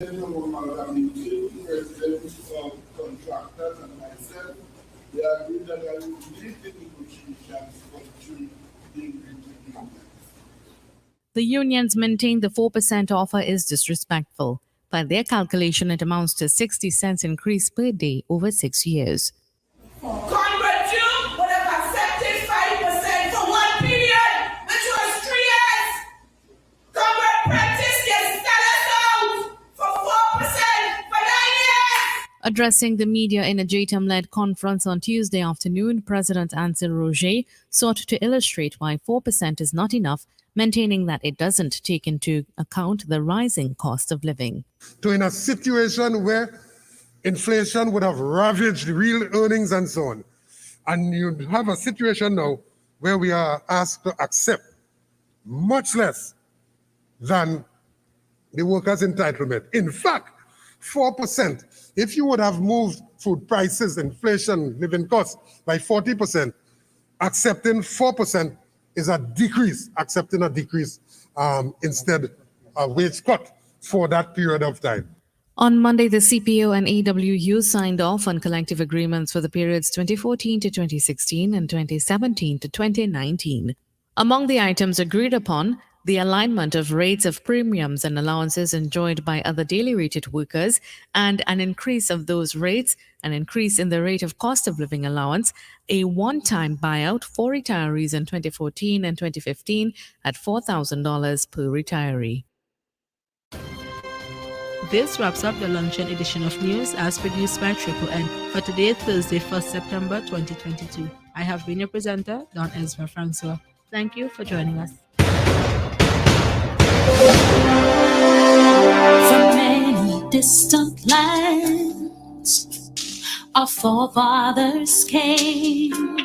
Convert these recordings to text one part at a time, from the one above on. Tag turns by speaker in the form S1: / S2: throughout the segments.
S1: President of contractors and myself, we agreed that I would lead the negotiations for being agreement.
S2: The unions maintain the 4% offer is disrespectful. By their calculation, it amounts to 60 cents increase per day over 6 years.
S3: Congress June would have accepted 5% for one period, which was 3 years. Congress practice can sell us out for 4% for 9 years.
S2: Addressing the media in a JTAM-led conference on Tuesday afternoon, President Ansel Roger sought to illustrate why 4% is not enough, maintaining that it doesn't take into account the rising cost of living.
S4: So in a situation where inflation would have ravaged real earnings and so on, and you have a situation now where we are asked to accept much less than the workers' entitlement. In fact, 4%, if you would have moved food prices, inflation, living costs by 40%, accepting 4% is a decrease, accepting a decrease instead a wage cut for that period of time.
S2: On Monday, the CPO and AWU signed off on collective agreements for the periods 2014 to 2016 and 2017 to 2019. Among the items agreed upon, the alignment of rates of premiums and allowances enjoyed by other daily rated workers, and an increase of those rates, an increase in the rate of cost of living allowance, a one-time buyout for retirees in 2014 and 2015 at $4,000 per retiree.
S5: This wraps up the luncheon edition of news as produced by Triple N for today, Thursday, 1st September 2022. I have been your presenter, Don Ezra Francois. Thank you for joining us.
S6: From many distant lands, our forefathers came,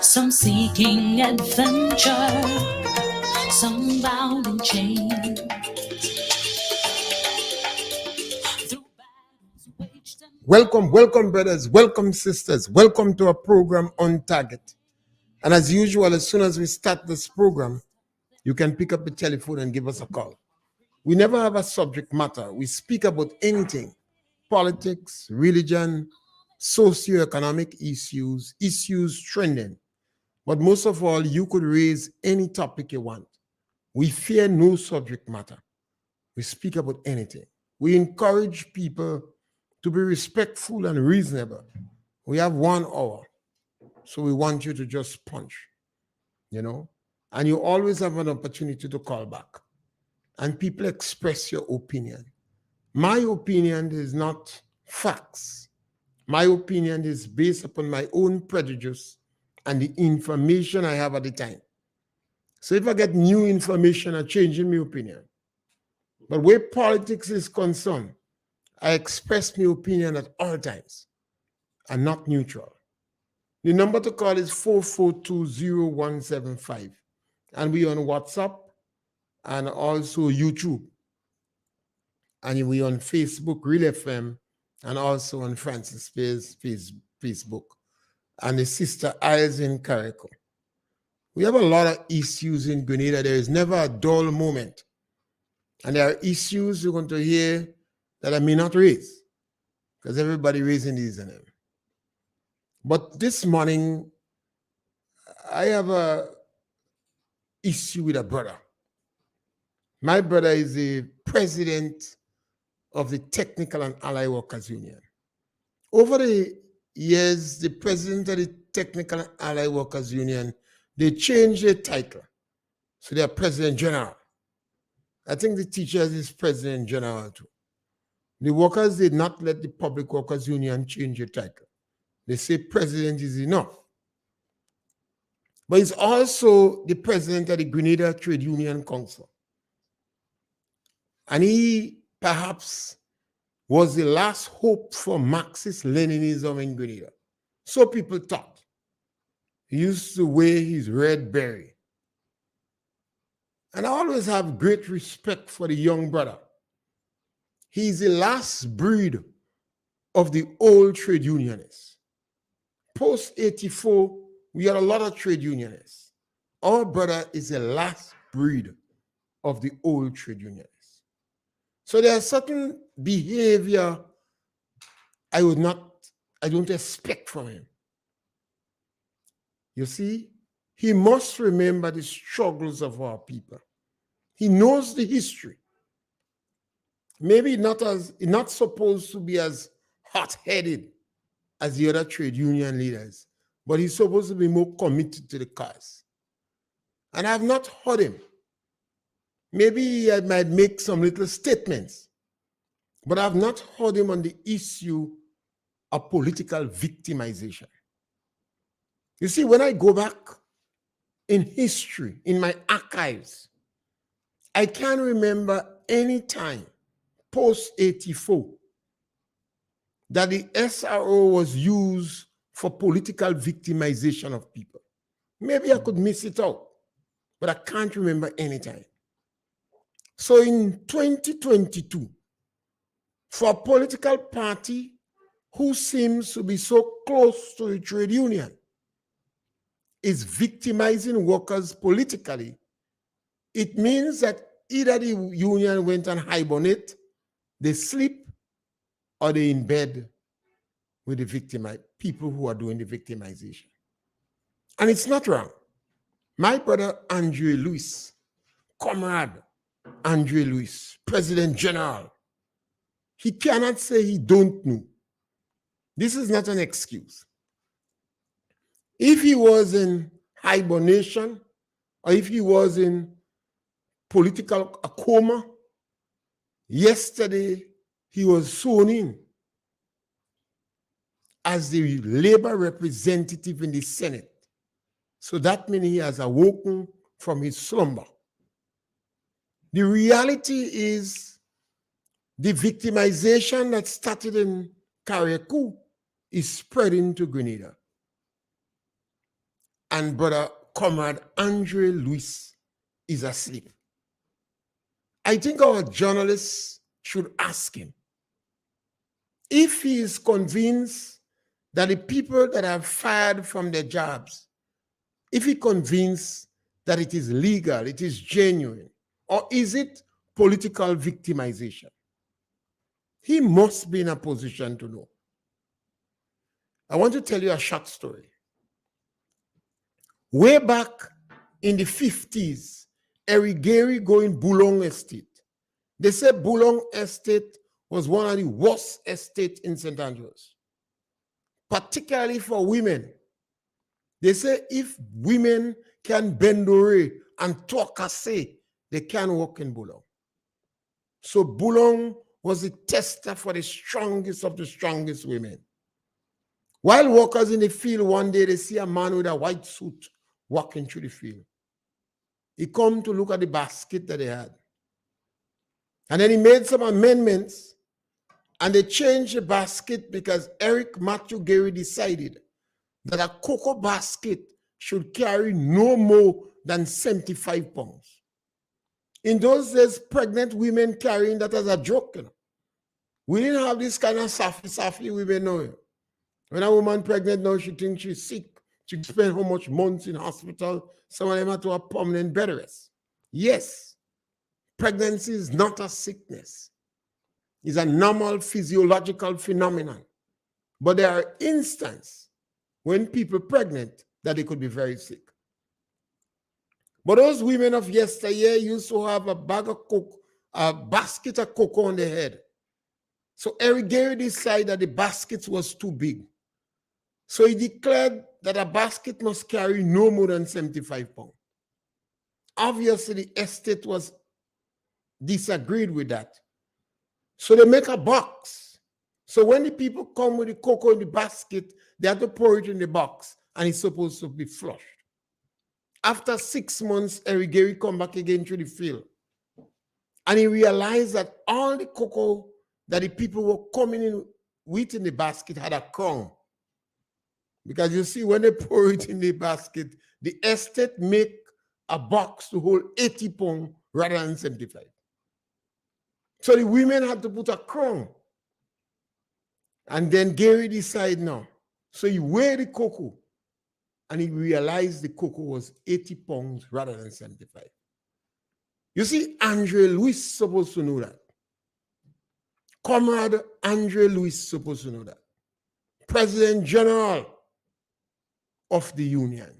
S6: some seeking adventure, some bound in chains.
S7: Welcome, brothers, welcome, sisters, welcome to our program On Target. And as usual, as soon as we start this program, you can pick up the telephone and give us a call. We never have a subject matter. We speak about anything: politics, religion, socio-economic issues trending. But most of all, you could raise any topic you want. We fear no subject matter. We speak about anything. We encourage people to be respectful and reasonable. We have 1 hour, so we want you to just punch, and you always have an opportunity to call back. And people express your opinion. My opinion is not facts. My opinion is based upon my own prejudice and the information I have at the time. So if I get new information, I'm changing my opinion. But where politics is concerned, I express my opinion at all times. I'm not neutral. The number to call is 4420175. And we on WhatsApp and also YouTube. And we on Facebook, Real FM, and also on Francis Spears Facebook. And the sister Eyes in Carrico. We have a lot of issues in Grenada. There is never a dull moment. And there are issues you're going to hear that I may not raise, because everybody raising these in them. But this morning, I have a issue with a brother. My brother is the president of the Technical and Allied Workers Union. Over the years, the president of the Technical and Allied Workers Union, they changed their title. So they are President General. I think the teachers is President General too. The workers did not let the Public Workers Union change their title. They say president is enough. But he's also the president of the Grenada Trade Union Council. And he perhaps was the last hope for Marxist-Leninism in Grenada. So people thought. He used to wear his red beret. And I always have great respect for the young brother. He's the last breed of the old trade unionists. Post-84, we had a lot of trade unionists. Our brother is the last breed of the old trade unionists. So there are certain behavior I don't expect from him. You see, he must remember the struggles of our people. He knows the history. Maybe not supposed to be as hot-headed as the other trade union leaders, but he's supposed to be more committed to the cause. And I've not heard him. Maybe I might make some little statements, but I've not heard him on the issue of political victimization. You see, when I go back in history, in my archives, I can't remember any time post-84 that the SRO was used for political victimization of people. Maybe I could miss it out, but I can't remember any time. So in 2022, for a political party who seems to be so close to the trade union is victimizing workers politically, it means that either the union went on hibernate, they sleep, or they in bed with the people who are doing the victimization. And it's not wrong. My brother Andre Lewis, comrade Andre Lewis, President General, he cannot say he don't know. This is not an excuse. If he was in hibernation or if he was in political coma, yesterday he was sworn in as the labor representative in the Senate. So that means he has awoken from his slumber. The reality is the victimization that started in Carriacou is spreading to Grenada. And brother comrade Andre Lewis is asleep. I think our journalists should ask him if he is convinced that the people that are fired from their jobs, if he convinced that it is legal, it is genuine, or is it political victimization? He must be in a position to know. I want to tell you a short story. Way back in the 50s, Eric Gary going Boulong Estate. They said Boulong Estate was one of the worst estates in St. Andrews, particularly for women. They say if women can bend over and talk and say, they can work in Boulong. So Boulong was the tester for the strongest of the strongest women. While workers in the field one day, they see a man with a white suit walking through the field. He come to look at the basket that they had. And then he made some amendments and they changed the basket because Eric Matthew Gary decided that a cocoa basket should carry no more than 75 pounds. In those days, pregnant women carrying that as a joke. You know. We didn't have this kind of safi women now. When a woman pregnant now, she thinks she's sick. She spend how much months in hospital. Some of them have to have permanent bed rest. Yes, pregnancy is not a sickness. It's a normal physiological phenomenon. But there are instances when people are pregnant that they could be very sick. But those women of yesteryear used to have a basket of cocoa on their head. So Eric Gary decided that the basket was too big. So he declared that a basket must carry no more than 75 pounds. Obviously, the estate was disagreed with that. So they make a box. So when the people come with the cocoa in the basket, they have to pour it in the box, and it's supposed to be flushed. After 6 months, Eric Gary come back again to the field. And he realized that all the cocoa that the people were coming in with in the basket had a crown. Because you see, when they pour it in the basket, the estate make a box to hold 80 pounds rather than 75. So the women had to put a crown. And then Gary decided no. So he weighed the cocoa and he realized the cocoa was 80 pounds rather than 75. You see, Andre Lewis is supposed to know that. Comrade Andre Louis supposed to know that. President General of the Union.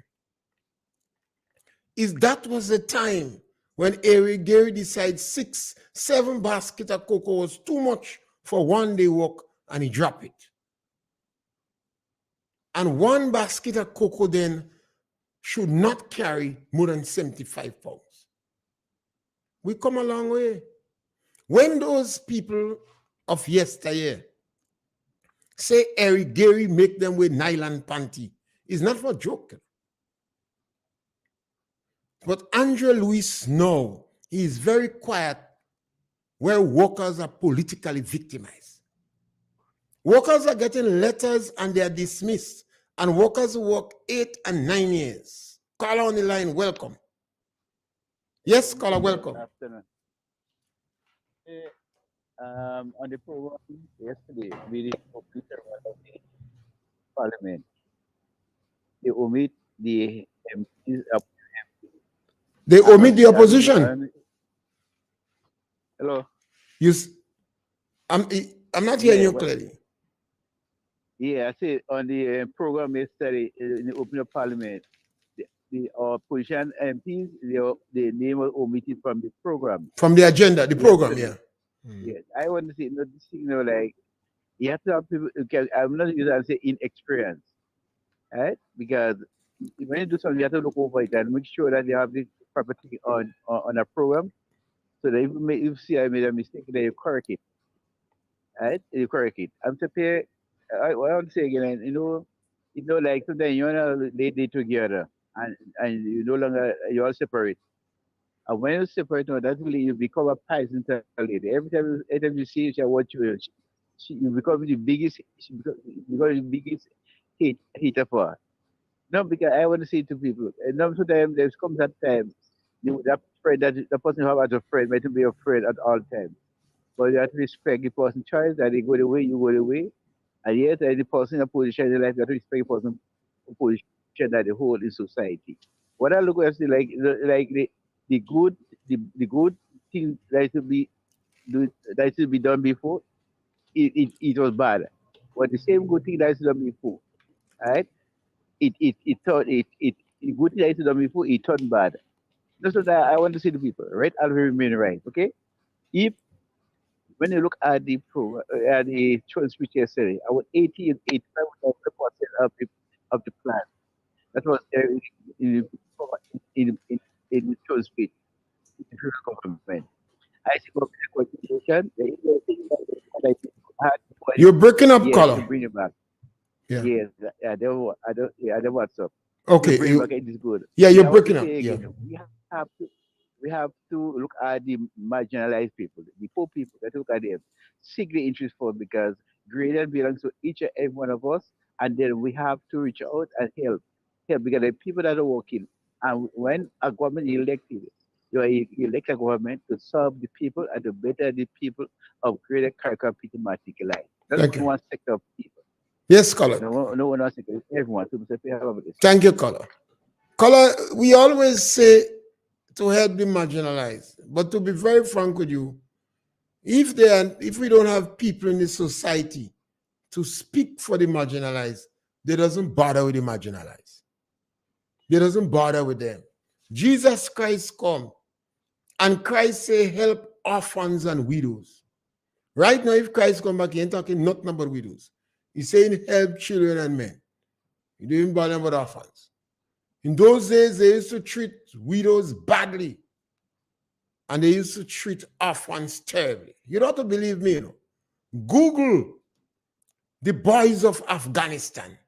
S7: Is that was the time when Eric Gary decided 6-7 basket of cocoa was too much for one day work and he dropped it. And one basket of cocoa then should not carry more than 75 pounds. We come a long way. When those people of yesteryear say Eric Gary make them with nylon panty, it's not for joke. But Andre Louis now, he is very quiet where workers are politically victimized. Workers are getting letters and they are dismissed. And workers who work 8 and 9 years. Caller on the line, welcome. Yes, caller, welcome.
S8: Good afternoon. On the program yesterday, we did complete of the parliament. They omit the MPs up.
S7: They omit the opposition.
S8: Hello.
S7: I'm not hearing you clearly.
S8: Yeah, I say on the program yesterday in the opening of parliament, the opposition MPs, the name was omitted from the program.
S7: From the agenda, the program, yeah.
S8: Yes, I want to say, like, you have to have people, okay, I'm not using to say inexperience, right? Because when you do something, you have to look over it and make sure that you have the proper thing on a program, so that if you see I made a mistake, then you correct it, right? You correct it. I'm prepared. I want to say again, like sometimes you wanna lay together, and you no longer you all separate. And when you separate, that's really you become a poison to a lady. Every time you see her, what you become the biggest, because the biggest hater for her. No, because I want to say to people, and sometimes there comes that time, that friend that the person who have as a friend might be a friend at all times. But you have to respect the person's choice, that they go the way, you go the way. And yet, the person in a position in life, you have to respect the person's position that they hold in society. What I look at is like the good thing that should be done before, it was bad. But the same good thing that should done before, right? The good thing that should done before, it turned bad. That's what I want to say to people, right? I'll remain right, okay? If when you look at the at the choice speech yesterday, I was 80 and 85% of the plan. That was in the choice speech, in the federal government. I see constitution.
S7: You're breaking up,
S8: yes,
S7: caller.
S8: to bring it back.
S7: Yeah.
S8: Yes, I don't what's up.
S7: Okay.
S8: Bring it back, it is good.
S7: Yeah, you're
S8: I want to
S7: breaking up.
S8: say
S7: Yeah.
S8: again, we have to look at the marginalized people, the poor people. That look at them, seek the interest for, because greater belongs to each and every one of us, and then we have to reach out and help, because the people that are working, and when a government is elected, you elect a government to serve the people and to better the people of greater charismatic life. Not
S7: Thank
S8: only
S7: you.
S8: one sector of people.
S7: Yes, caller.
S8: No one else, everyone. So we have this.
S7: Thank you, caller. Caller, we always say to help the marginalized, but to be very frank with you, if we don't have people in the society to speak for the marginalized, they doesn't bother with the marginalized. They doesn't bother with them. Jesus Christ come, and Christ say, help orphans and widows. Right now, if Christ come back, he ain't talking nothing about widows. He's saying help children and men. He don't even bother about orphans. In those days, they used to treat widows badly. And they used to treat orphans terribly. You don't have to believe me, Google the boys of Afghanistan.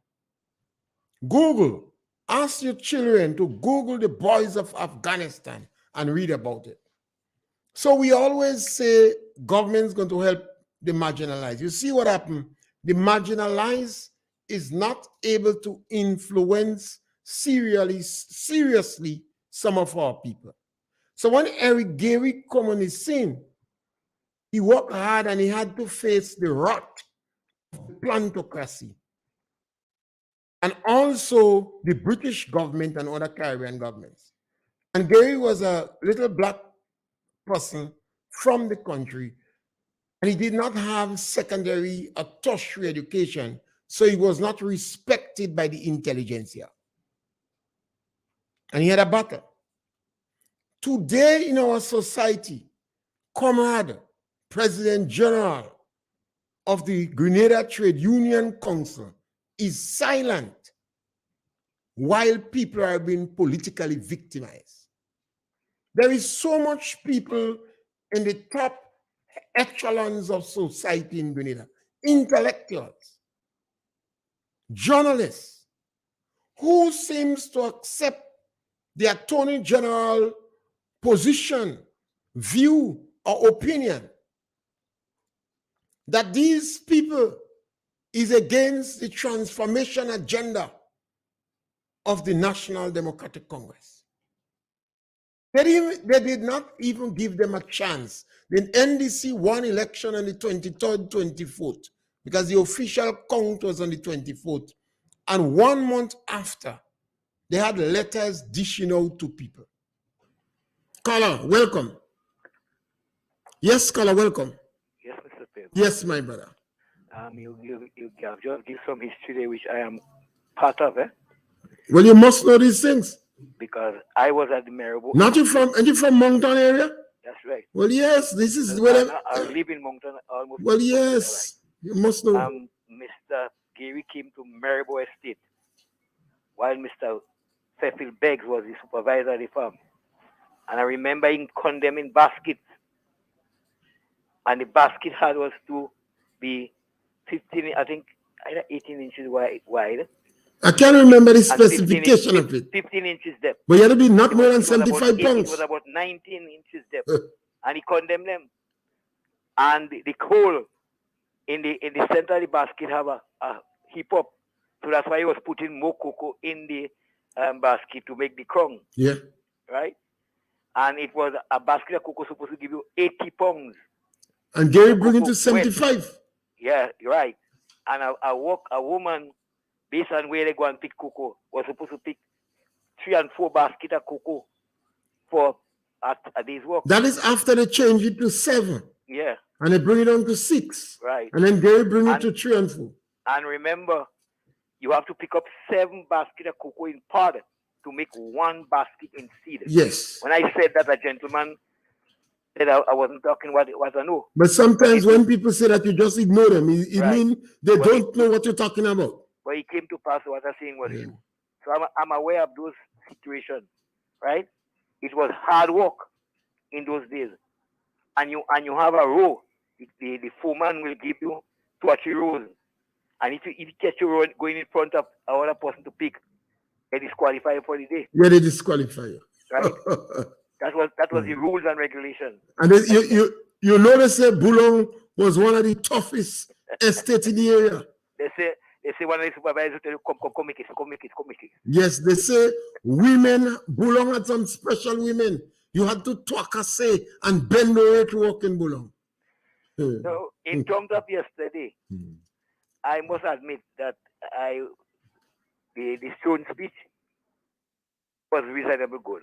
S7: Google. Ask your children to Google the boys of Afghanistan and read about it. So we always say government's going to help the marginalized. You see what happened? The marginalized is not able to influence seriously some of our people. So when Eric Gary come on the scene, he worked hard and he had to face the rot of plantocracy and also the British government and other Caribbean governments. And Gary was a little black person from the country. he did not have secondary or tertiary education, so he was not respected by the intelligentsia. And he had a battle. Today in our society, Comrade President General of the Grenada Trade Union Council is silent while people are being politically victimized. There is so much people in the top echelons of society in Grenada, intellectuals, journalists, who seems to accept the Attorney General position, view, or opinion that these people is against the transformation agenda of the National Democratic Congress. They did not even give them a chance. The NDC won election on the 23rd, 24th, because the official count was on the 24th. And 1 month after, they had letters dishing out to people. Caller, welcome. Yes, caller, welcome.
S9: Yes, Mr. Pim.
S7: Yes, my brother.
S9: You have just give some history there, which I am part of,
S7: Well, you must know these things.
S9: because I was at the Maribor.
S7: Not you from, and you from Moncton area?
S9: That's right.
S7: Well, yes, this is
S9: And I live in Moncton almost.
S7: Well, yes, you must know.
S9: Mr. Gary came to Maribor Estate while Mr. Cecil Beggs was the supervisor of the farm. And I remember him condemning baskets. And the basket had was to be 15, I think, either 18 inches wide.
S7: I can't remember the
S9: and
S7: specification of it.
S9: 15 inches depth.
S7: But you had to be not
S9: It
S7: more
S9: was-
S7: than
S9: it was
S7: 75
S9: about
S7: pounds.
S9: It was about 19 inches depth. And he condemned them. And the hole in the center of the basket have a heap up. So that's why he was putting more cocoa in the basket to make the crown.
S7: Yeah.
S9: Right? And it was a basket of cocoa supposed to give you 80 pounds.
S7: And Gary
S9: The
S7: bring it
S9: cocoa
S7: to 75.
S9: Yeah, you're right. And a woman, based on where they go and pick cocoa, was supposed to pick 3 and 4 baskets of cocoa for a day's work.
S7: That is after they change it to 7.
S9: Yeah,
S7: And they bring it down to 6.
S9: right.
S7: And then Gary bring it
S9: And-
S7: to 3 and 4.
S9: And remember, you have to pick up 7 baskets of cocoa in pod to make 1 basket in seed.
S7: Yes.
S9: When I said that, a gentleman said I wasn't talking what I know.
S7: But sometimes
S9: But it-
S7: when people say that, you just ignore them. It
S9: Right.
S7: means they
S9: But
S7: don't know what you're talking about.
S9: But it came to pass what I'm saying was
S7: Yeah.
S9: true. So I'm aware of those situations, right? It was hard work in those days. And you have a row. The foreman will give you 2 or 3 rows. And if you catch your row going in front of another person to pick, they disqualify you for the day.
S7: Yeah, they disqualify you.
S9: Right? That was the rules and regulations.
S7: And then you notice that Boulong was one of the toughest estates in the area.
S9: They say one of the supervisors tell you, come make it.
S7: Yes, they say women, Boulong had some special women. You had to talk a say and bend over to walk in Boulong.
S9: So in terms of yesterday, I must admit that the Stone speech was reasonably good.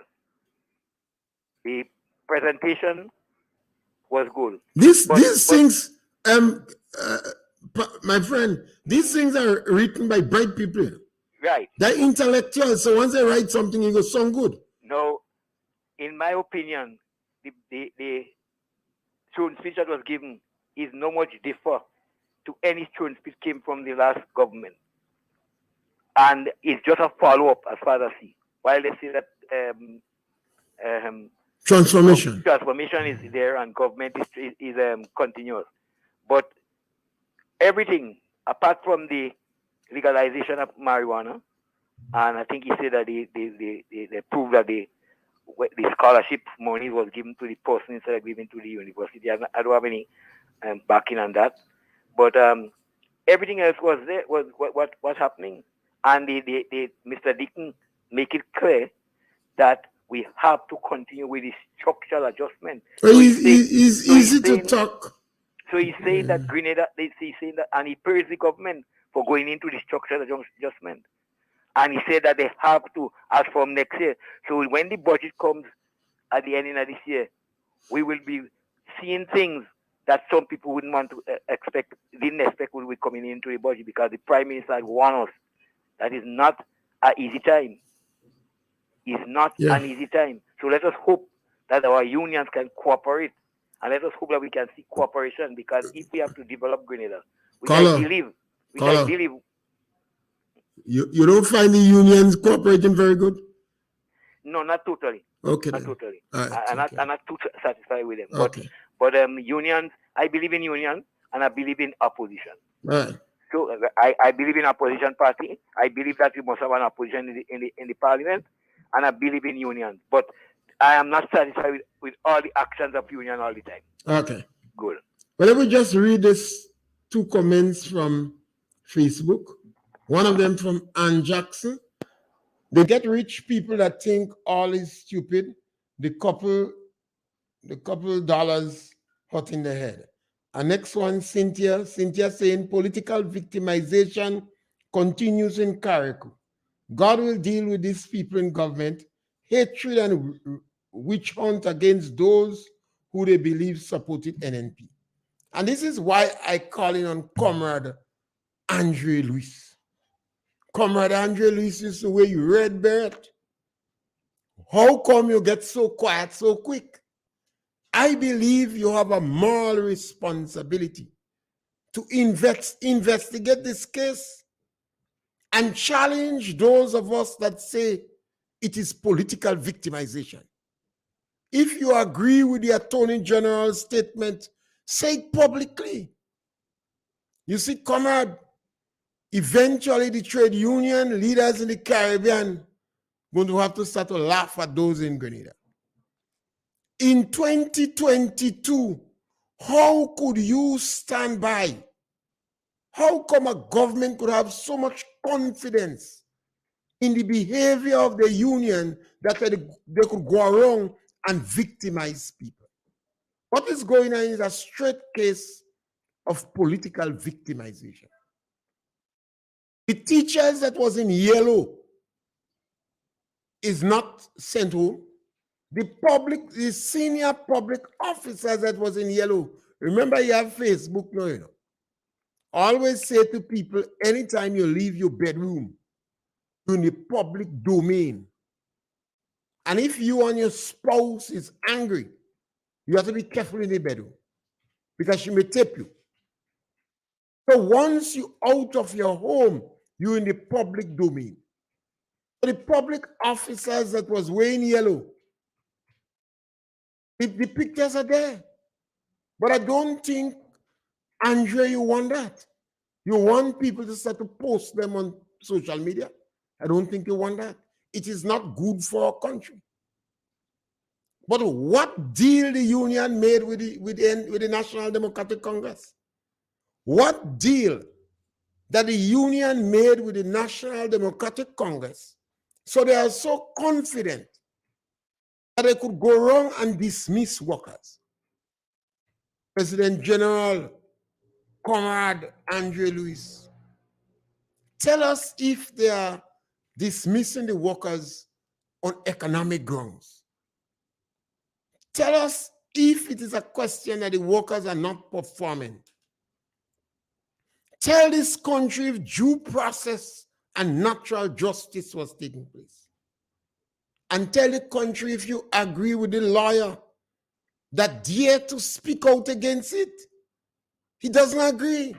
S9: The presentation was good.
S7: These things, my friend, these things are written by bright people.
S9: Right.
S7: They're intellectuals, so once they write something, it goes sound good.
S9: Now, in my opinion, the Stone speech that was given is no much differ to any Stone speech came from the last government. And it's just a follow-up as far as I see. While they say that
S7: Transformation.
S9: transformation is there and government is continuous. But everything, apart from the legalization of marijuana, and I think he said that they proved that the scholarship money was given to the person instead of giving to the university. I don't have any backing on that. But everything else was there, was happening. And the Mr. Deacon make it clear that we have to continue with the structural adjustment.
S7: It's easy to talk.
S9: So he's saying that Grenada, he's saying that, and he praised the government for going into the structural adjustment. And he said that they have to, as from next year. So when the budget comes at the end of this year, we will be seeing things that some people wouldn't want to didn't expect would be coming into the budget, because the Prime Minister had warned us that is not an easy time. It's not an easy time. So let us hope that our unions can cooperate, and let us hope that we can see cooperation, because if we have to develop Grenada, which I believe,
S7: you don't find the unions cooperating very good?
S9: no, not totally.
S7: Okay.
S9: Not
S7: then.
S9: totally.
S7: All right,
S9: I'm not too satisfied with them.
S7: Okay.
S9: But unions, I believe in unions, and I believe in opposition.
S7: Right.
S9: So I believe in opposition party. I believe that we must have an opposition in the parliament, and I believe in unions. But I am not satisfied with all the actions of union all the time.
S7: Okay.
S9: Good.
S7: Well, let me just read this two comments from Facebook. One of them from Ann Jackson. They get rich people that think all is stupid. The couple dollars hot in the head. And next one, Cynthia saying political victimization continues in Carriacou. God will deal with these people in government. Hatred and witch hunt against those who they believe supported NNP. And this is why I call in on Comrade Andre Luis. Comrade Andre Luis is the way you red beret. How come you get so quiet so quick? I believe you have a moral responsibility to investigate this case and challenge those of us that say it is political victimization. If you agree with the Attorney General's statement, say it publicly. You see, comrade, eventually the trade union leaders in the Caribbean going to have to start to laugh at those in Grenada. In 2022, how could you stand by? How come a government could have so much confidence in the behavior of the union that they could go around and victimize people? What is going on is a straight case of political victimization. The teachers that was in yellow is not sent home. The senior public officers that was in yellow, remember you have Facebook now, you know. Always say to people, anytime you leave your bedroom, you're in the public domain. And if you and your spouse is angry, you have to be careful in the bedroom because she may tape you. So once you're out of your home, you're in the public domain. So the public officers that was wearing yellow, the pictures are there. But I don't think, Andre, you want that. You want people to start to post them on social media. I don't think you want that. It is not good for our country. But what deal the union made with the National Democratic Congress? What deal that the union made with the National Democratic Congress? So they are so confident that they could go wrong and dismiss workers. President General Comrade Andre Luis, tell us if they are dismissing the workers on economic grounds. Tell us if it is a question that the workers are not performing. Tell this country if due process and natural justice was taking place. And tell the country if you agree with the lawyer that dared to speak out against it. He doesn't agree.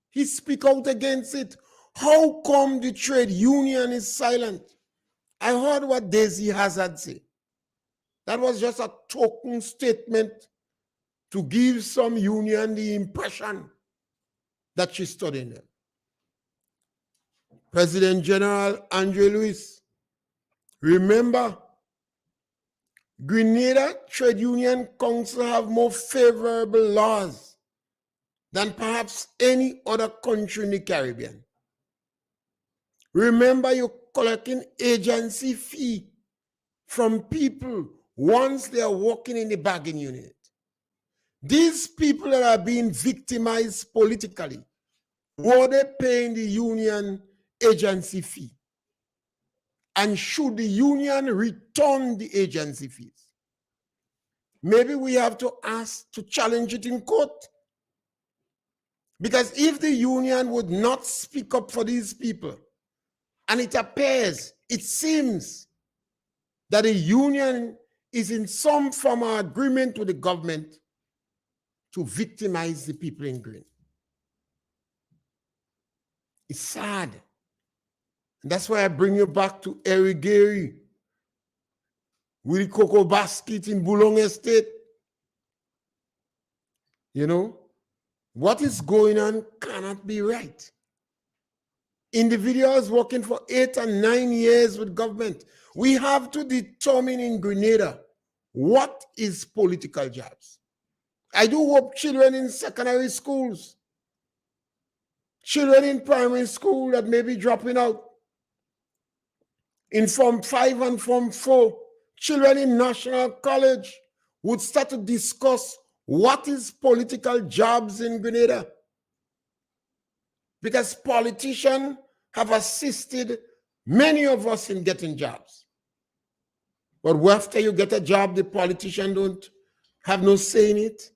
S7: He speak out against it. How come the trade union is silent? I heard what Daisy Hazard said. That was just a token statement to give some union the impression that she's studying them. President General Andre Luis, remember, Grenada Trade Union Council have more favorable laws than perhaps any other country in the Caribbean. Remember, you're collecting agency fee from people once they are working in the bargaining unit. These people that are being victimized politically, were they paying the union agency fee? And should the union return the agency fees? maybe we have to ask to challenge it in court. Because if the union would not speak up for these people, and it appears, it seems that the union is in some form of agreement with the government to victimize the people in green. It's sad. And that's why I bring you back to Eric Gary with the cocoa basket in Boulong Estate. You know, what is going on cannot be right. Individuals working for 8 and 9 years with government. We have to determine in Grenada what is political jobs. I do hope children in secondary schools, children in primary school that may be dropping out, in Form 5 and Form 4, children in National College would start to discuss what is political jobs in Grenada. Because politicians have assisted many of us in getting jobs. But after you get a job, the politician don't have no say in it.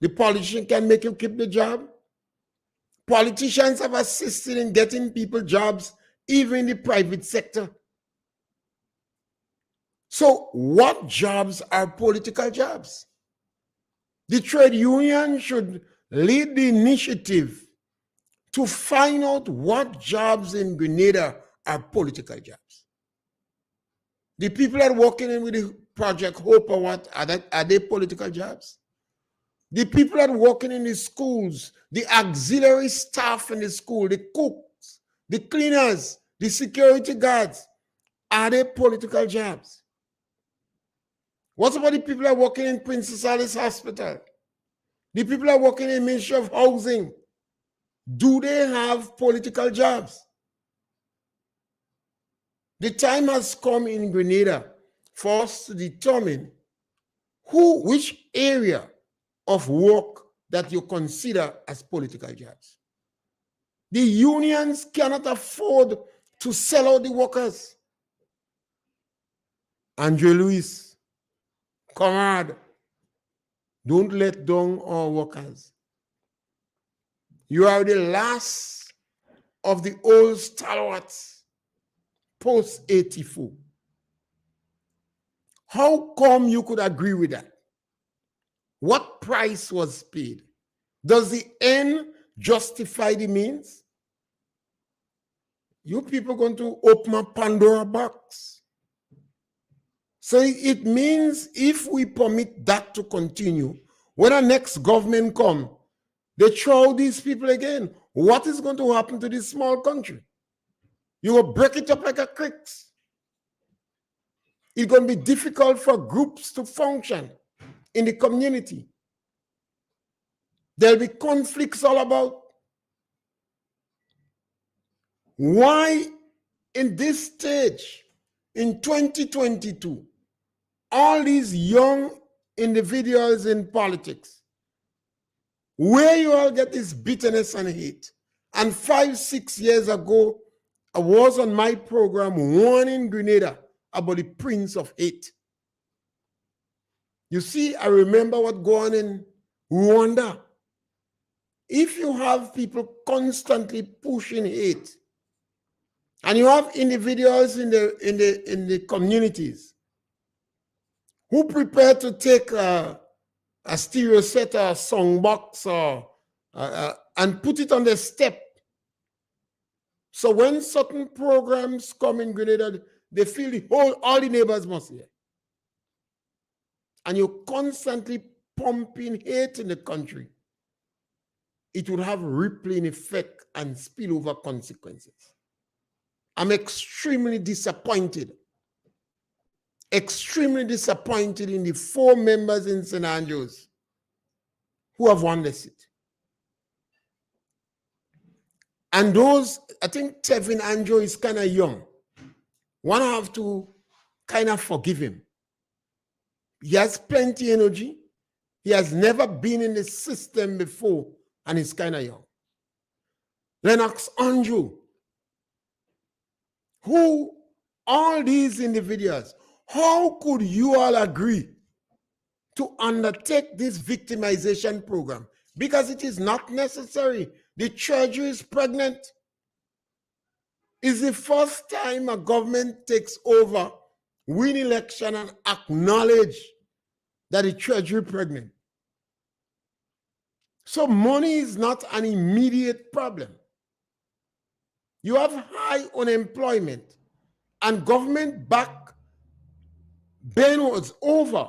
S7: The politician can make you keep the job. Politicians have assisted in getting people jobs, even in the private sector. So what jobs are political jobs? The trade union should lead the initiative to find out what jobs in Grenada are political jobs. The people that are working in with the Project Hope or what, are they political jobs? The people that are working in the schools, the auxiliary staff in the school, the cooks, the cleaners, the security guards, are they political jobs? What about the people that are working in Princess Alice Hospital? The people that are working in Ministry of Housing, do they have political jobs? The time has come in Grenada for us to determine which area of work that you consider as political jobs. The unions cannot afford to sell out the workers. Andre Luis, comrade, don't let down our workers. You are the last of the old stalwarts post 84. How come you could agree with that? What price was paid? Does the end justify the means? You people going to open a Pandora box. So it means if we permit that to continue, when our next government come, they throw these people again. What is going to happen to this small country? You will break it up like a cricket. It's going to be difficult for groups to function in the community. There'll be conflicts all about. Why in this stage, in 2022, all these young individuals in politics, where you all get this bitterness and hate? And 5-6 years ago, I was on my program warning Grenada about the Prince of Hate. You see, I remember what going on in Rwanda. If you have people constantly pushing hate, and you have individuals in the communities who prepare to take a stereo set or a song box and put it on the step. So when certain programs come in Grenada, they feel all the neighbors must hear. And you're constantly pumping hate in the country. It would have rippling effect and spillover consequences. I'm extremely disappointed in the 4 members in St. Andrews who have won the seat. And those, I think Tevin Andrew is kind of young. One have to kind of forgive him. He has plenty energy. He has never been in the system before, and he's kind of young. Lennox Andrew, who all these individuals, how could you all agree to undertake this victimization program because it is not necessary. The treasury is pregnant. It's the first time a government takes over, win election, and acknowledge that the treasury is pregnant. So money is not an immediate problem. You have high unemployment, and government back was over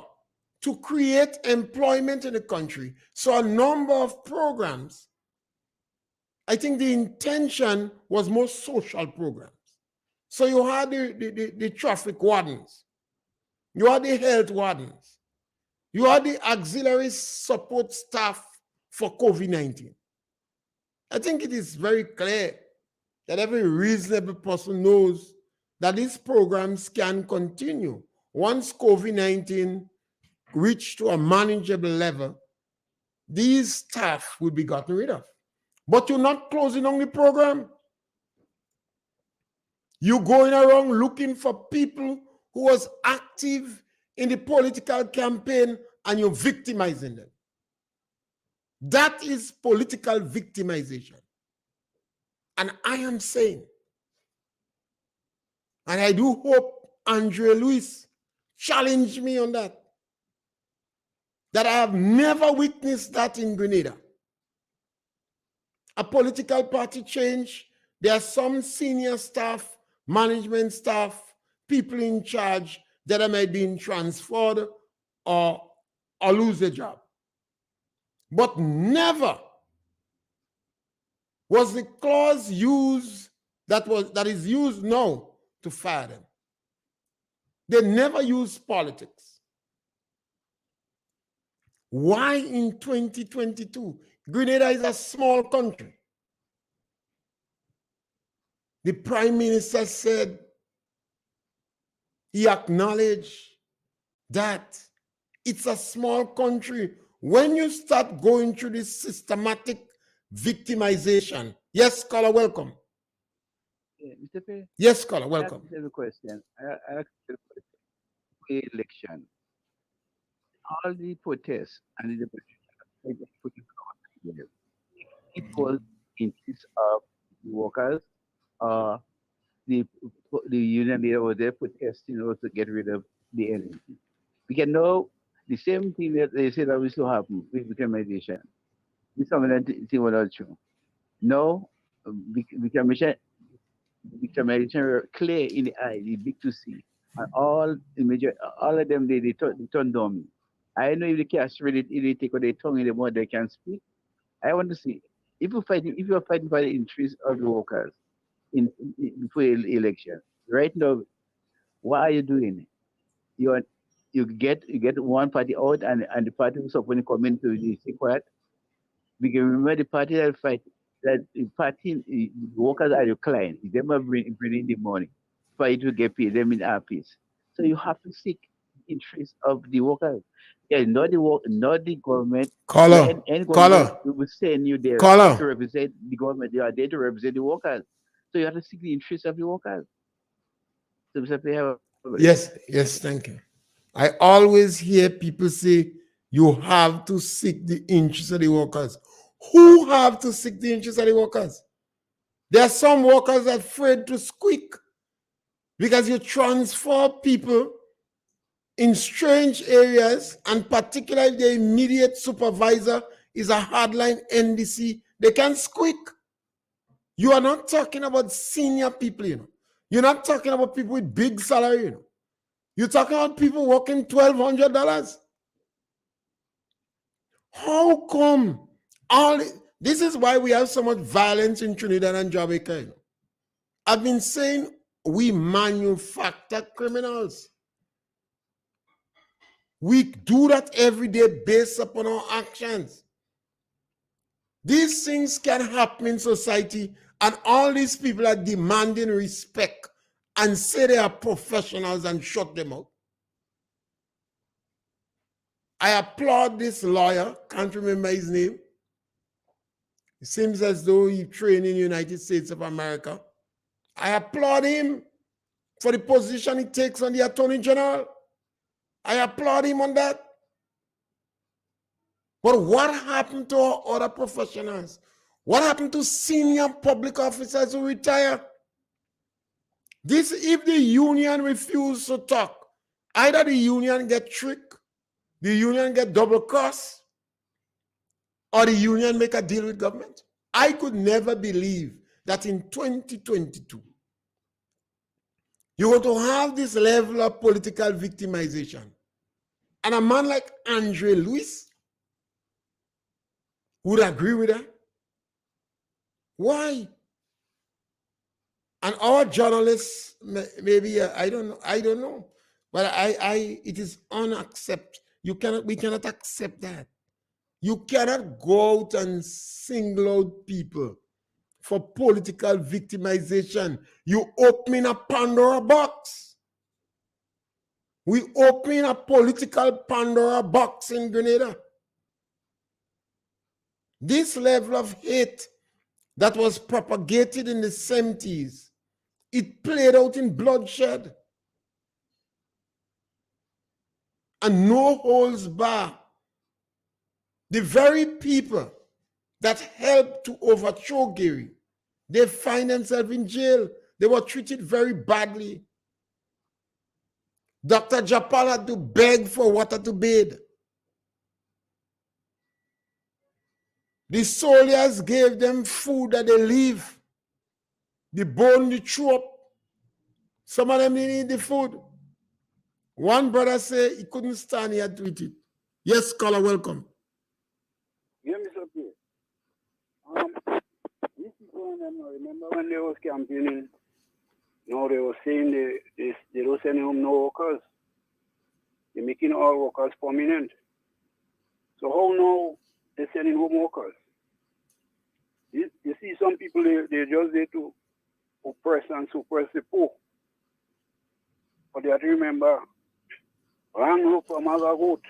S7: to create employment in the country. So a number of programs, I think the intention was more social programs. So you had the traffic wardens, you had the health wardens, you had the auxiliary support staff for COVID-19. I think it is very clear that every reasonable person knows that these programs can continue once COVID-19 reached to a manageable level. These staff will be gotten rid of. But you're not closing down the program. You're going around looking for people who was active in the political campaign and you're victimizing them. That is political victimization. And I am saying, and I do hope Andre Luis challenged me on that I have never witnessed that in Grenada. A political party change, there are some senior staff, management staff, people in charge that are maybe being transferred or lose their job. But never was the clause used that is used now to fire them. They never use politics. Why in 2022? Grenada is a small country. The Prime Minister said he acknowledged that it's a small country. When you start going through this systematic victimization, yes, caller, welcome.
S8: Mr. Perry,
S7: Yes, caller, welcome.
S8: I have a question. I asked the question. Election. All the protests and the it was interest of the workers, the union leader was there protesting to get rid of the energy. We can know the same thing that they said that will still happen with victimization. This some of that thing was not true. No, victimization were clear in the eye, the big to see. And all of them they turn down me. I know if they can't really take out their tongue in the more they can speak. I want to see if you're fighting for the interests of the workers before the election. Right now, what are you doing? You get one party out and the party who's supposed to come into the secret. Because remember the party that fight that the party the workers are your client. Them are bringing the money for you to get paid. Them in our piece. So you have to seek interest of the workers. Yeah, not the government.
S7: Caller,
S8: Any
S7: caller,
S8: government will send you there
S7: caller.
S8: to represent the government. You are there to represent the workers. So you have to seek the interest of the workers. So Mr. Perry,
S7: Yes, thank you. I always hear people say you have to seek the interest of the workers. Who have to seek the interest of the workers? There are some workers that are afraid to squeak because you transfer people in strange areas, and particularly the immediate supervisor is a hardline NDC. They can squeak. You are not talking about senior people, You're not talking about people with big salary, You're talking about people working $1,200. How come this is why we have so much violence in Trinidad and Jamaica. I've been saying we manufacture criminals. We do that every day based upon our actions. These things can happen in society, and all these people are demanding respect and say they are professionals and shut them out. I applaud this lawyer, can't remember his name. It seems as though he trained in the United States of America. I applaud him for the position he takes on the Attorney General. I applaud him on that. But what happened to our other professionals? What happened to senior public officers who retire? This, if the union refuse to talk, either the union get tricked, the union get double cross, or the union make a deal with government. I could never believe that in 2022, you want to have this level of political victimization. And a man like Andre Lewis would agree with that. Why? And our journalists, maybe I don't know, but it is unacceptable. We cannot accept that. You cannot go out and single out people for political victimization. You open a Pandora box. We open a political Pandora box in Grenada. This level of hate that was propagated in the 70s, it played out in bloodshed. And no holds bar. The very people that helped to overthrow Gary, they find themselves in jail. They were treated very badly. Dr. Japal had to beg for water to bathe. The soldiers gave them food that they leave. The bone, the throw up. Some of them didn't eat the food. One brother said he couldn't stand, he had to eat it. Yes, caller, welcome.
S10: Yeah, Mr. P. These people, remember when they was campaigning, now they were saying they don't send home no workers. They're making all workers permanent. So how now they're sending home workers? You see some people, they just there to oppress and suppress the poor. But they have to remember, wrong rope from other goat.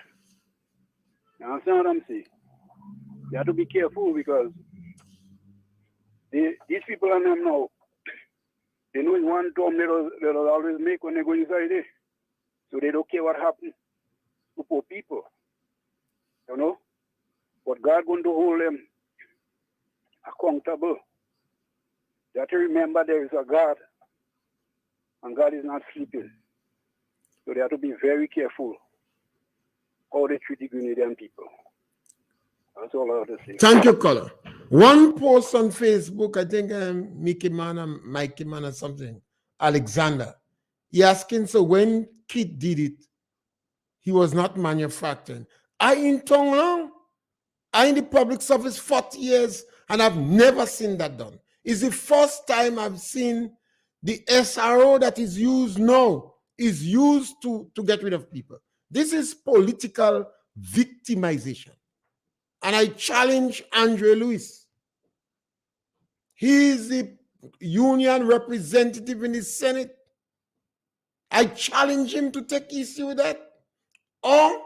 S10: You understand what I'm saying? You have to be careful because these people and them now, they know it's one term they'll always make when they go inside there. So they don't care what happens to poor people. You know? But God going to hold them accountable. You have to remember there is a God, and God is not sleeping. So they have to be very careful how they treat the Grenadian people. That's all I have to say.
S7: Thank you, caller. One post on Facebook, I think Mickey Man or Mikey Man or something, Alexander, he asking, so when Kid did it, he was not manufacturing. I in Tonglong, I in the public service 40 years, and I've never seen that done. It's the first time I've seen the SRO that is used now is used to get rid of people. This is political victimization. And I challenge Andre Lewis. He is the union representative in the Senate. I challenge him to take issue with that or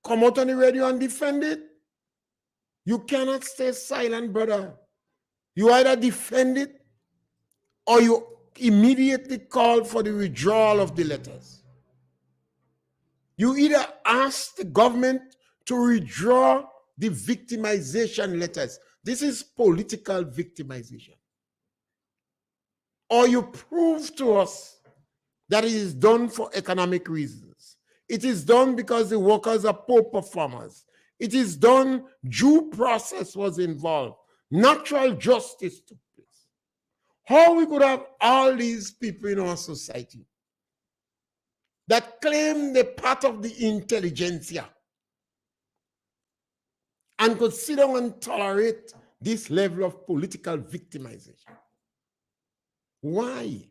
S7: come out on the radio and defend it. You cannot stay silent, brother. You either defend it or you immediately call for the withdrawal of the letters. You either ask the government to withdraw the victimization letters. This is political victimization. Or you prove to us that it is done for economic reasons. It is done because the workers are poor performers. It is done, due process was involved. Natural justice took place. How we could have all these people in our society that claim they're part of the intelligentsia and could sit down and tolerate this level of political victimization. Why?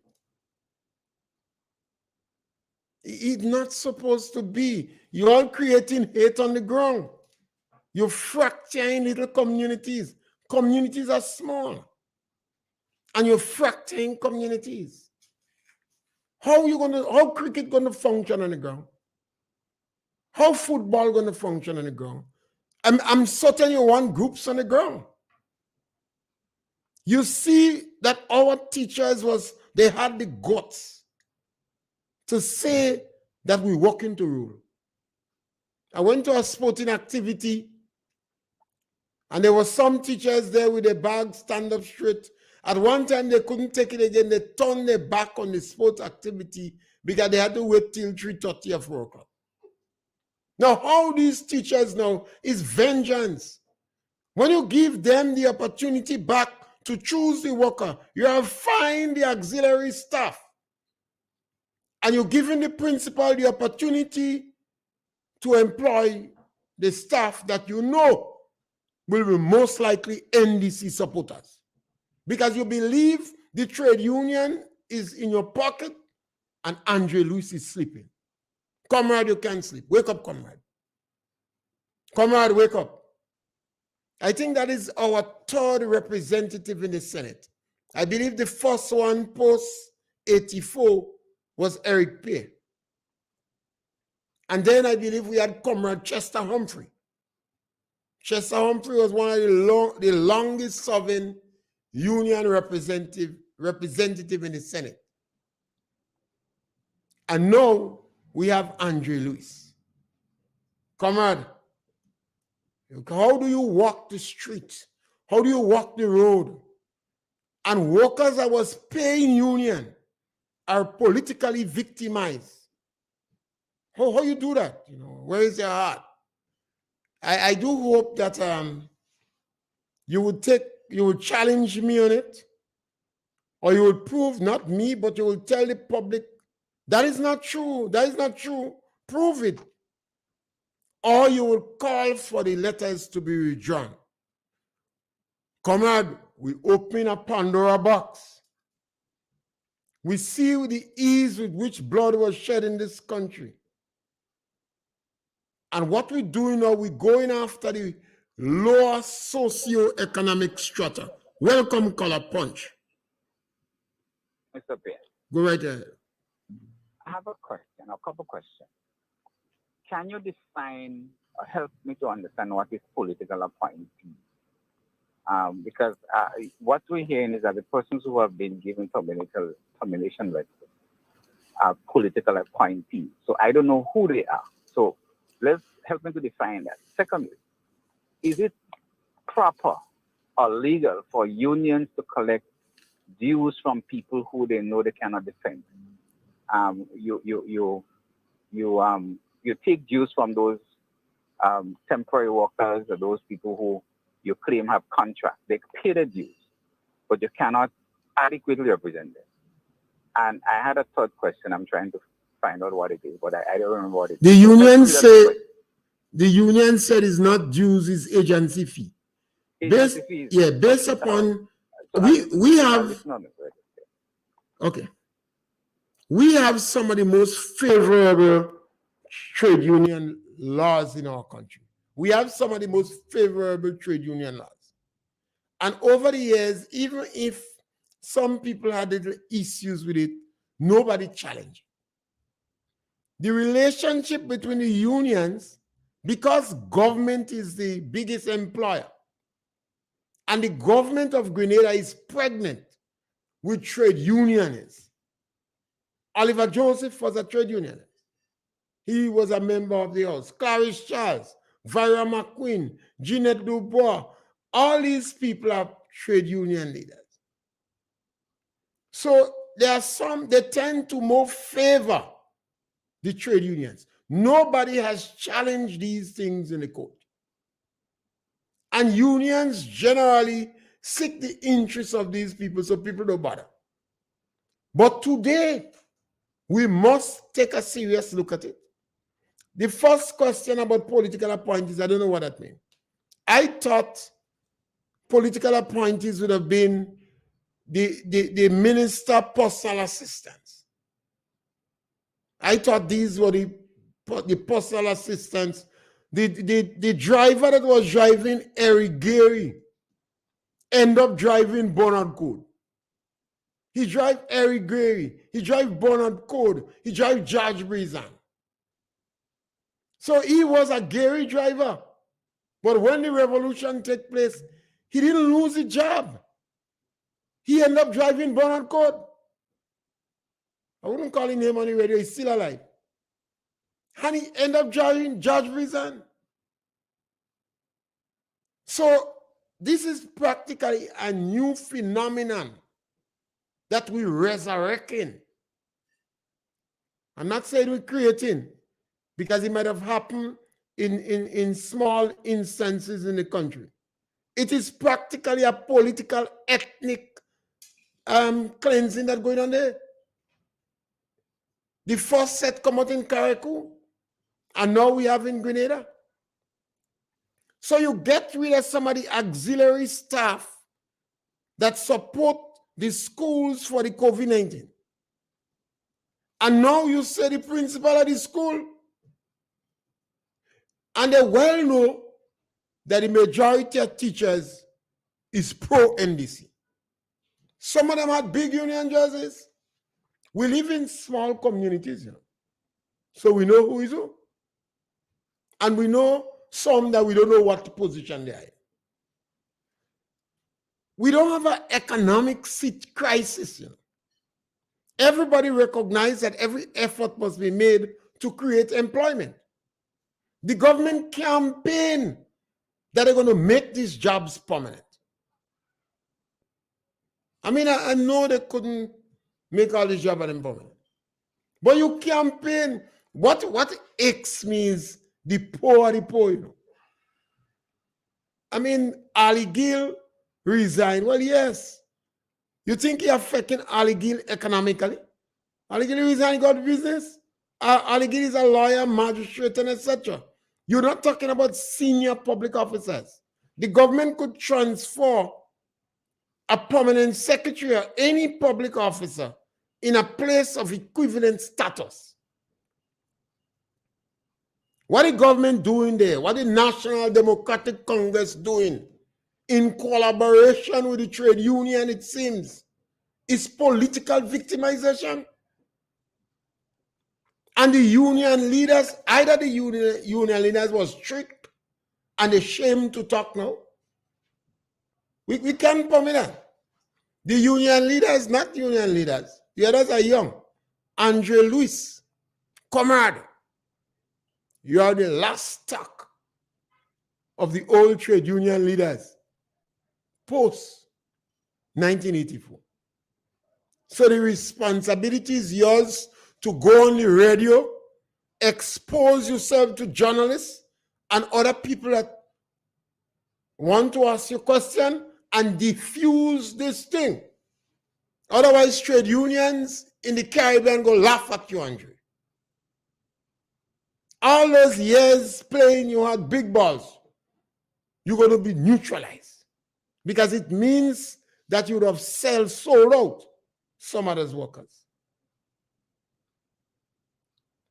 S7: It's not supposed to be. You're all creating hate on the ground. You're fracturing little communities. Communities are small. And you're fracturing communities. How cricket gonna function on the ground? How football gonna function on the ground? I'm certain you want groups on the ground. You see that our teachers they had the guts to say that we walk into rule. I went to a sporting activity And there were some teachers there with their bags stand up straight. At one time, they couldn't take it again. They turned their back on the sports activity because they had to wait till 3:30 or 4 o'clock. Now, how these teachers now is vengeance. When you give them the opportunity back to choose the worker, you have fined the auxiliary staff. And you're giving the principal the opportunity to employ the staff that you know will be most likely NDC supporters. Because you believe the trade union is in your pocket and Andre Lewis is sleeping. Comrade, you can't sleep. Wake up, comrade. Comrade, wake up. I think that is our third representative in the Senate. I believe the first one post 84 was Eric Peer. And then I believe we had Comrade Chester Humphrey. Chester Humphrey was one of the longest serving union representative in the Senate. And now we have Andre Lewis. Comrade, how do you walk the street? How do you walk the road? And workers that was paying union are politically victimized. How you do that? You know, where is your heart? I do hope that you would challenge me on it, or you would prove, not me, but you will tell the public that is not true. That is not true. Prove it. Or you will call for the letters to be withdrawn. Comrade, we open a Pandora box. We see the ease with which blood was shed in this country. And what we're doing now, we're going after the lower socio-economic strata. Welcome, Color Punch.
S11: Mr. Pierre,
S7: Go right ahead.
S11: I have a question, a couple questions. Can you define or help me to understand what is political appointee? Because what we're hearing is that the persons who have been given termination letters are political appointees. So I don't know who they are. So let's help me to define that. Secondly, is it proper or legal for unions to collect dues from people who they know they cannot defend? You take dues from those temporary workers or those people who you claim have contracts. They pay the dues, but you cannot adequately represent them. And I had a third question. I'm trying to find out what it is, but I don't remember what it is.
S7: The union said it's not dues, it's agency fee. Based upon we have okay. We have some of the most favorable trade union laws in our country. We have some of the most favorable trade union laws. And over the years, even if some people had little issues with it, nobody challenged. The relationship between the unions, because government is the biggest employer, and the government of Grenada is pregnant with trade unionists. Oliver Joseph was a trade unionist. He was a member of the House. Clarice Charles, Vira McQueen, Jeanette Dubois, all these people are trade union leaders. So there are some, they tend to more favor the trade unions. Nobody has challenged these things in the court. And unions generally seek the interests of these people, so people don't bother. But today, we must take a serious look at it. The first question about political appointees, I don't know what that means. I thought political appointees would have been the minister personal assistants. I thought these were the personal assistants. The driver that was driving Eric Gary ended up driving Bernard Code. He drive Eric Gary. He drive Bernard Code. He drive George Brizan. So he was a Gary driver. But when the revolution took place, he didn't lose his job. He ended up driving Bernard Code. I wouldn't call his name on the radio. He's still alive. And he ended up driving George Brizan. So this is practically a new phenomenon that we're resurrecting. I'm not saying we're creating, because it might have happened in small instances in the country. It is practically a political, ethnic cleansing that's going on there. The first set come out in Carriacou, and now we have in Grenada. So you get rid of some of the auxiliary staff that support the schools for the COVID-19. And now you say the principal of the school, and they well know that the majority of teachers is pro-NDC. Some of them had big union jerseys. We live in small communities, so we know who is who. And we know some that we don't know what position they are in. We don't have an economic crisis. Everybody recognizes that every effort must be made to create employment. The government campaign that they're going to make these jobs permanent. I mean, I know they couldn't make all these jobs permanent. But you campaign, what aches me is the poor, I mean, Ali Gill resigned. Well, yes. You think you're affecting Ali Gill economically? Ali Gill resigned, got business? Ali Gill is a lawyer, magistrate, and etc. You're not talking about senior public officers. The government could transfer a permanent secretary or any public officer in a place of equivalent status. What the government doing there? What the National Democratic Congress doing in collaboration with the trade union, it seems, is political victimization. And the union leaders, either the union leaders was tricked and ashamed to talk now. We can't permit that. The union leaders, not union leaders, the others are young. Andre Luis, comrade, you are the last stock of the old trade union leaders post 1984. So the responsibility is yours to go on the radio, expose yourself to journalists and other people that want to ask you a question and diffuse this thing. Otherwise, trade unions in the Caribbean go laugh at you, Andre. All those years playing, you had big balls. You're going to be neutralized because it means that you would have sold out some others workers.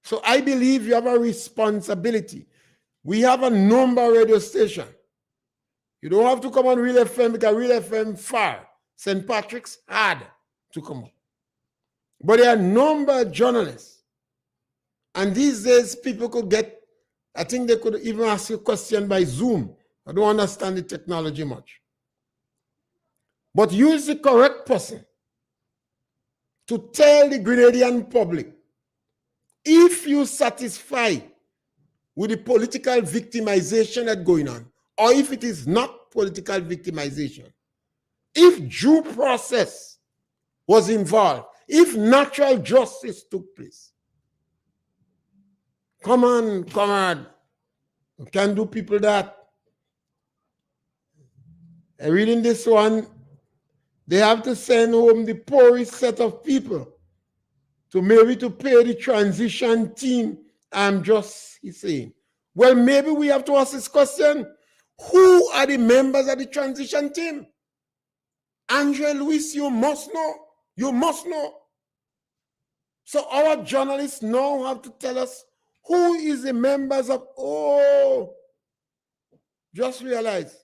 S7: So I believe you have a responsibility. We have a number radio station. You don't have to come on Real FM because Real FM far. St. Patrick's hard to come on. But there are a number of journalists. And these days people could get, I think they could even ask you a question by Zoom. I don't understand the technology much. But use the correct person to tell the Grenadian public, if you satisfy with the political victimization that's going on, or if it is not political victimization, if due process was involved, if natural justice took place, come on, comrade, you can do people that. Reading this one, they have to send home the poorest set of people to maybe to pay the transition team. I'm just saying. Well, maybe we have to ask this question. Who are the members of the transition team? Andre Luis, you must know. You must know. So our journalists now have to tell us who is the members of, just realize.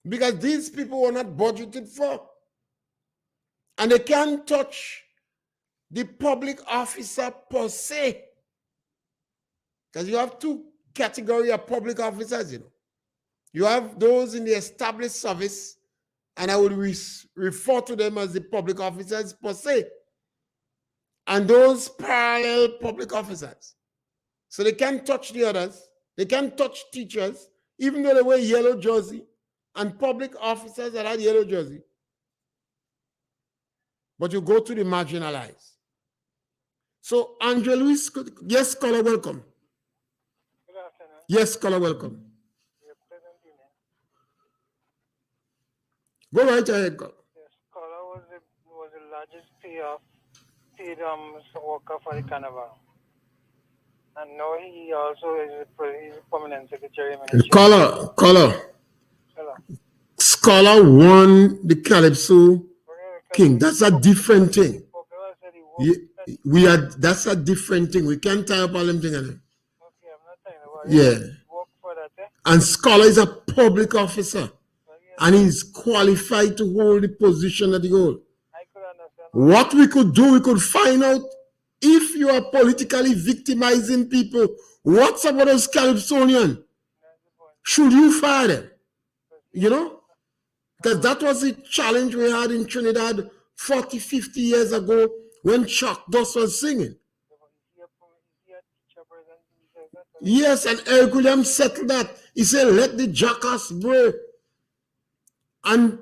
S7: Because these people were not budgeted for. And they can't touch the public officer per se. Because you have two categories of public officers, You have those in the established service, and I would refer to them as the public officers per se. And those parallel public officers. So they can't touch the others. They can't touch teachers, even though they wear yellow jersey and public officers that had yellow jersey. But you go to the marginalized. So, Andre Luis, yes, caller, welcome.
S12: Good afternoon.
S7: Yes, caller, welcome.
S12: Your present evening.
S7: Go right ahead, caller.
S12: Yes, Scholar was the largest paid worker for the carnival. And now he also is a permanent secretary.
S7: Caller.
S12: Hello.
S7: Scholar won the Calypso King. That's a different thing. We are. That's a different thing. We can't tie up all them things.
S12: Okay, I'm not talking about
S7: Yeah.
S12: work for that, eh?
S7: And Scholar is a public officer, and he's qualified to hold the position that he holds.
S12: I could understand.
S7: What we could do, we could find out if you are politically victimizing people. What's about those Calypsonian? Should you fire them? You know? Because that was the challenge we had in Trinidad 40, 50 years ago when Chuck Doss was singing. Yes, and Eric Williams settled that. He said, let the jackass break. And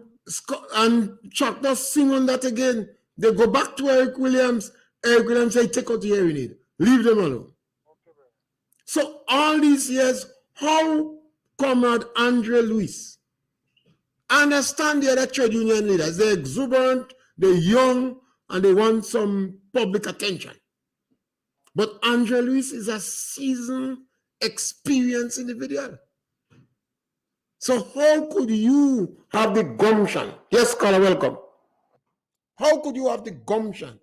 S7: Chuck Doss sing on that again. They go back to Eric Williams. Eric Williams say, take out the hearing aid. Leave them alone. So all these years, how Comrade Andre Luis understand the other trade union leaders? They're exuberant, they're young, and they want some public attention. But Andre Luis is a seasoned, experienced individual. So how could you have the gumption? Yes, caller, welcome. How could you have the gumption?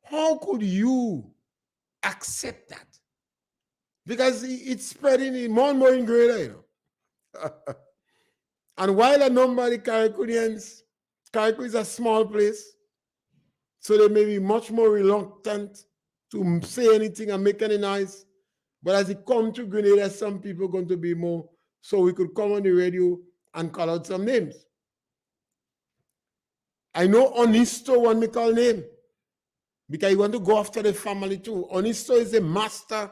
S7: How could you accept that? Because it's spreading more and more in greater, you know. And while a number of the Caricunians, Carico is a small place, so they may be much more reluctant to say anything and make any noise. But as it comes to Grenada, some people are going to be more, so we could come on the radio and call out some names. I know Onisto want me call name, because he want to go after the family too. Onisto is a master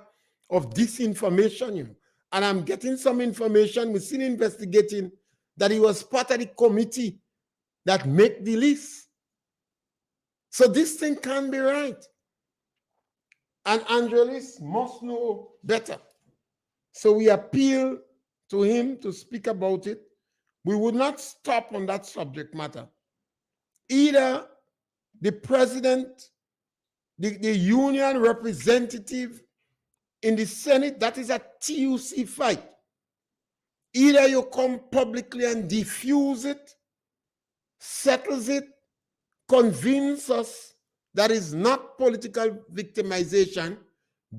S7: of disinformation, you know. And I'm getting some information, we're still investigating, that he was part of the committee that make the list. So this thing can't be right. And Andrelis must know better. So we appeal to him to speak about it. We would not stop on that subject matter. Either the president, the union representative in the Senate, that is a TUC fight. Either you come publicly and diffuse it, settles it, convince us that is not political victimization,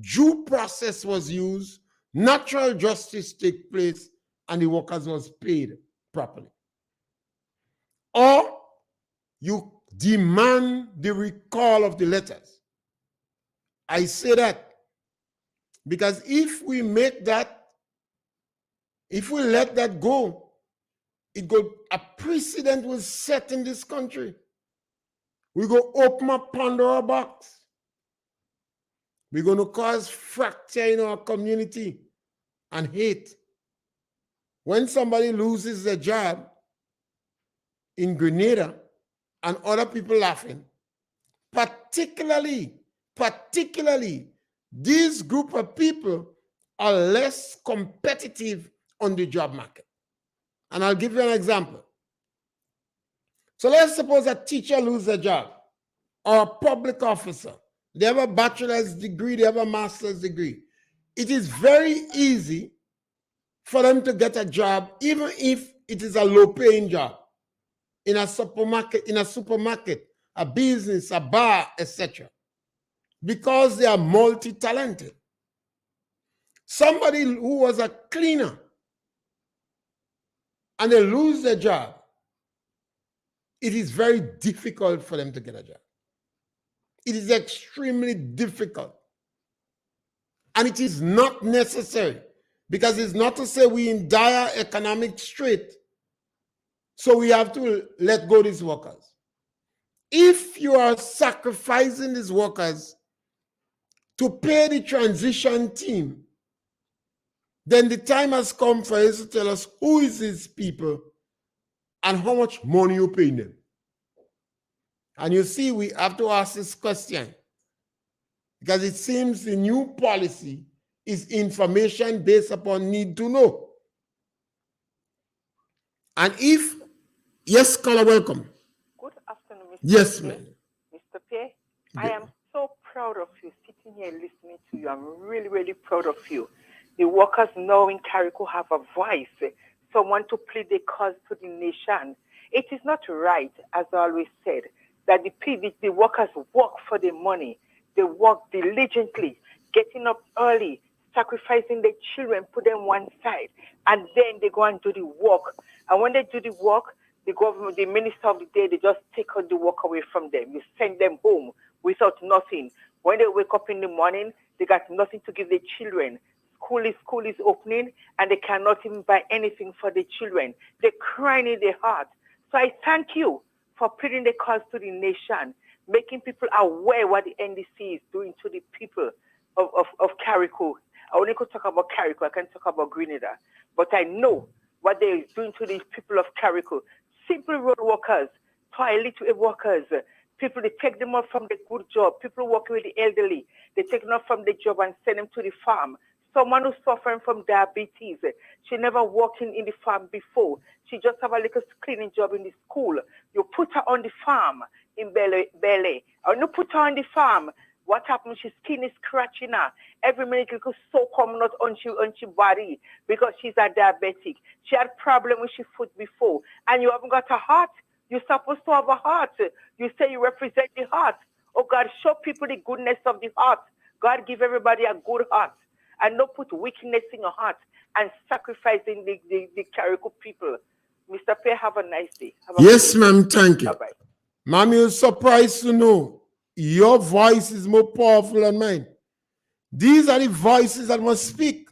S7: due process was used, natural justice take place, and the workers was paid properly. Or you demand the recall of the letters. I say that because if we make that, if we let that go, a precedent will set in this country. We go open up Pandora box. We're going to cause fracture in our community and hate. When somebody loses their job in Grenada and other people laughing, particularly, this group of people are less competitive on the job market. And I'll give you an example. So let's suppose a teacher loses a job, or a public officer. They have a bachelor's degree, they have a master's degree. It is very easy for them to get a job, even if it is a low-paying job, in a supermarket, a business, a bar, etc., because they are multi-talented. Somebody who was a cleaner and they lose their job, it is very difficult for them to get a job. It is extremely difficult. And it is not necessary, because it's not to say we're in dire economic strait, so we have to let go of these workers. If you are sacrificing these workers to pay the transition team, then the time has come for us to tell us who is these people and how much money you paying them. And you see, we have to ask this question because it seems the new policy is information based upon need to know. And if, yes, caller, welcome.
S13: Good afternoon, Mr.
S7: Yes,
S13: P.
S7: ma'am.
S13: Mr. P, I am so proud of you sitting here listening to you. I'm really, really proud of you. The workers now in Carrico have a voice, someone to plead the cause to the nation. It is not right, as I always said, that the workers work for the money. They work diligently, getting up early, sacrificing their children, put them one side, and then they go and do the work. And when they do the work, the government, the minister of the day, they just take out the work away from them. You send them home without nothing. When they wake up in the morning, they got nothing to give their children. School is opening, and they cannot even buy anything for the children. They're crying in their heart. So I thank you for putting the cause to the nation, making people aware what the NDC is doing to the people of Carrico. I only could talk about Carrico, I can't talk about Grenada. But I know what they're doing to the people of Carrico. Simple road workers, toilet workers, people, they take them off from the good job. People working with the elderly, they take them off from the job and send them to the farm. Someone who's suffering from diabetes, she never worked in the farm before. She just have a little cleaning job in the school. You put her on the farm in Bele. And you put her on the farm, what happens? Her skin is scratching her. Every minute little so coming out on she body because she's a diabetic. She had problem with her foot before. And you haven't got a heart. You're supposed to have a heart. You say you represent the heart. Oh God, show people the goodness of the heart. God give everybody a good heart. And not put weakness in your heart and sacrificing the Carrico people. Mr. Pay, have a nice day.
S7: Yes, ma'am, thank you.
S13: Bye-bye.
S7: Ma'am, you're surprised to know your voice is more powerful than mine. These are the voices that must speak.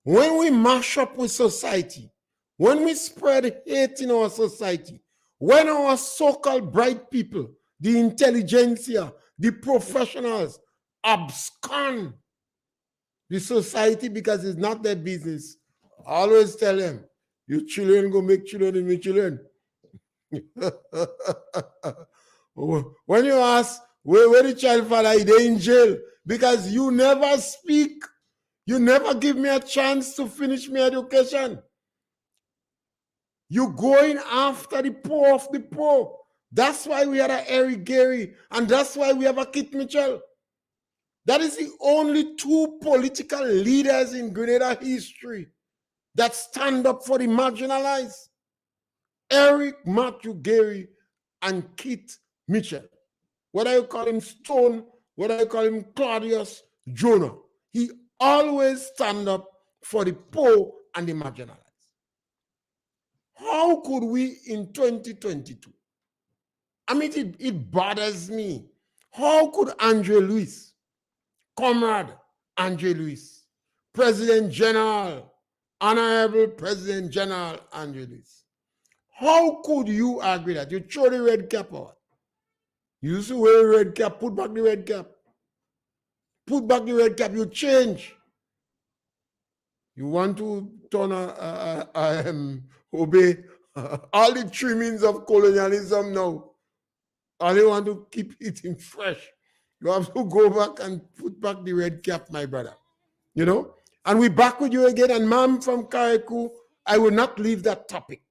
S7: When we mash up with society, when we spread hate in our society, when our so-called bright people, the intelligentsia, the professionals, abscond the society because it's not their business, I always tell them, your children go make children and make children. When you ask, where the child father, they in jail because you never speak. You never give me a chance to finish my education. You're going after the poor of the poor. That's why we had a Eric Gary, and that's why we have a Kit Mitchell. That is the only two political leaders in Grenada history that stand up for the marginalized. Eric Matthew Gary and Kit Mitchell. Whether you call him Stone, whether you call him Claudius Jonah, he always stand up for the poor and the marginalized. How could we in 2022? I mean, it bothers me. How could Andre Luis, Comrade Andre Luis, President General, Honorable President General Andre Luis, how could you agree that you throw the red cap out? You used to wear a red cap, put back the red cap. Put back the red cap, you change. You want to turn obey all the trimmings of colonialism now. All you want to keep eating fresh. You have to go back and put back the red cap, my brother. You know? And we back with you again. And ma'am from Carrico, I will not leave that topic.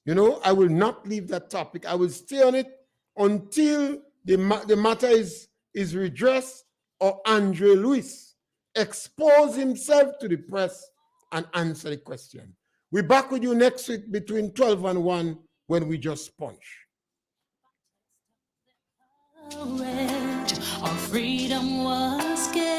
S7: You know, I will not leave that topic. I will stay on it until the matter is redressed or Andre Luis expose himself to the press and answer the question. We're back with you next week between 12 and 1 when we just punch.
S6: Our freedom was scarce.